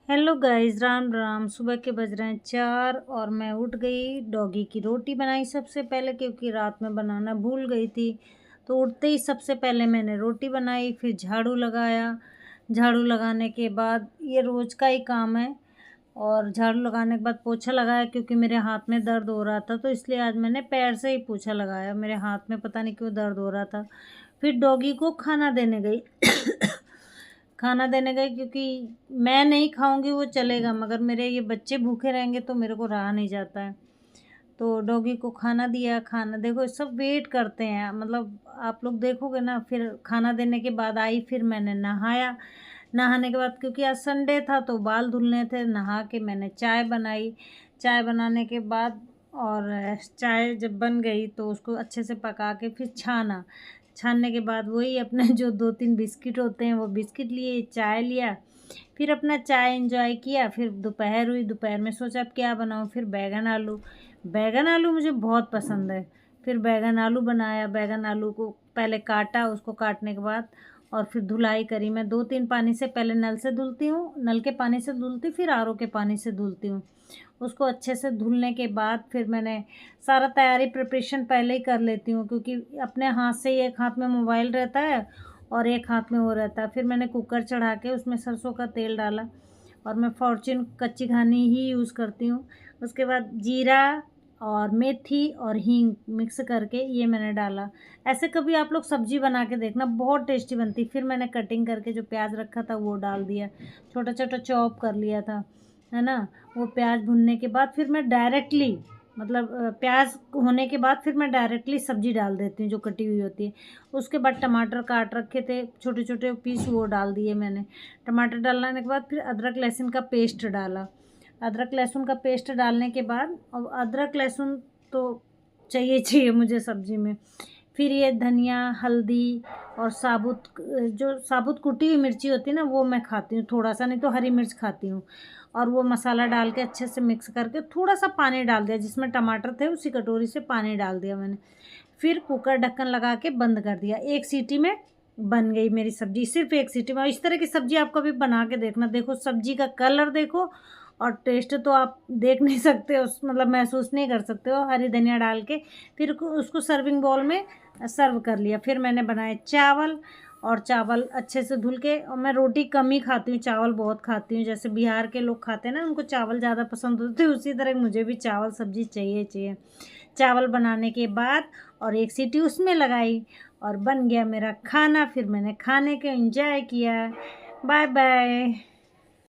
Hello guys, Ram Ram. सुबह के बज रहे हैं 4 और मैं उठ गई। डॉगी की रोटी बनाई सबसे पहले, क्योंकि रात में बनाना भूल गई थी। तो उठते ही सबसे पहले मैंने रोटी बनाई, फिर झाड़ू लगाया। झाड़ू लगाने के बाद ये रोज़ का ही काम है। और झाड़ू लगाने के बाद पोछा लगाया, क्योंकि मेरे हाथ में दर्द हो रहा था, तो इसलिए आज मैंने पैर से ही पोछा लगाया। मेरे हाथ में पता नहीं क्यों दर्द हो रहा था। फिर डॉगी को खाना देने गई। खाना देने गई क्योंकि मैं नहीं खाऊंगी वो चलेगा, मगर मेरे ये बच्चे भूखे रहेंगे तो मेरे को रहा नहीं जाता है। तो डॉगी को खाना दिया। खाना देखो, सब वेट करते हैं, मतलब आप लोग देखोगे ना। फिर खाना देने के बाद आई, फिर मैंने नहाया। नहाने के बाद, क्योंकि आज संडे था तो बाल धुलने थे, नहा के मैंने चाय बनाई। चाय बनाने के बाद और चाय जब बन गई तो उसको अच्छे से पका के फिर छाना। छानने के बाद वही अपने जो 2-3 बिस्किट होते हैं वो बिस्किट लिए, चाय लिया। फिर अपना चाय एंजॉय किया। फिर दोपहर हुई, दोपहर में सोचा अब क्या बनाऊँ। फिर बैगन आलू। बैगन आलू मुझे बहुत पसंद है। फिर बैगन आलू बनाया। बैगन आलू को पहले काटा, उसको काटने के बाद और फिर धुलाई करी। मैं 2-3 पानी से पहले नल से धुलती हूँ, नल के पानी से धुलती, फिर आरओ के पानी से धुलती हूँ। उसको अच्छे से धुलने के बाद फिर मैंने सारा तैयारी प्रिपरेशन पहले ही कर लेती हूँ, क्योंकि अपने हाथ से ही एक हाथ में मोबाइल रहता है और एक हाथ में वो रहता है। फिर मैंने कुकर चढ़ा के उसमें सरसों का तेल डाला, और मैं फॉर्च्यून कच्ची घानी ही यूज़ करती हूँ। उसके बाद जीरा और मेथी और हींग मिक्स करके ये मैंने डाला। ऐसे कभी आप लोग सब्ज़ी बना के देखना, बहुत टेस्टी बनती। फिर मैंने कटिंग करके जो प्याज रखा था वो डाल दिया, छोटा छोटा चॉप कर लिया था, है ना। वो प्याज भुनने के बाद फिर मैं डायरेक्टली, मतलब प्याज होने के बाद फिर मैं डायरेक्टली सब्ज़ी डाल देती हूँ जो कटी हुई होती है। उसके बाद टमाटर काट रखे थे छोटे छोटे पीस, वो डाल दिए मैंने। टमाटर डालने के बाद फिर अदरक लहसुन का पेस्ट डाला। अदरक लहसुन का पेस्ट डालने के बाद, अब अदरक लहसुन तो चाहिए चाहिए मुझे सब्ज़ी में। फिर ये धनिया, हल्दी और साबुत, जो साबुत कुटी हुई मिर्ची होती है ना, वो मैं खाती हूँ थोड़ा सा, नहीं तो हरी मिर्च खाती हूँ। और वो मसाला डाल के अच्छे से मिक्स करके थोड़ा सा पानी डाल दिया, जिसमें टमाटर थे उसी कटोरी से पानी डाल दिया मैंने। फिर कुकर ढक्कन लगा के बंद कर दिया। एक सीटी में बन गई मेरी सब्ज़ी, सिर्फ एक सीटी में। इस तरह की सब्ज़ी आप कभी बना के देखना। देखो सब्ज़ी का कलर देखो, और टेस्ट तो आप देख नहीं सकते, उस मतलब महसूस नहीं कर सकते हो। हरी धनिया डाल के फिर उसको सर्विंग बाउल में सर्व कर लिया। फिर मैंने बनाए चावल, और चावल अच्छे से धुल के, और मैं रोटी कम ही खाती हूँ, चावल बहुत खाती हूँ। जैसे बिहार के लोग खाते हैं ना, उनको चावल ज़्यादा पसंद होते हैं, उसी तरह मुझे भी चावल सब्ज़ी चाहिए चाहिए। चावल बनाने के बाद और एक सीटी उसमें लगाई, और बन गया मेरा खाना। फिर मैंने खाने के एंजॉय किया। Bye bye.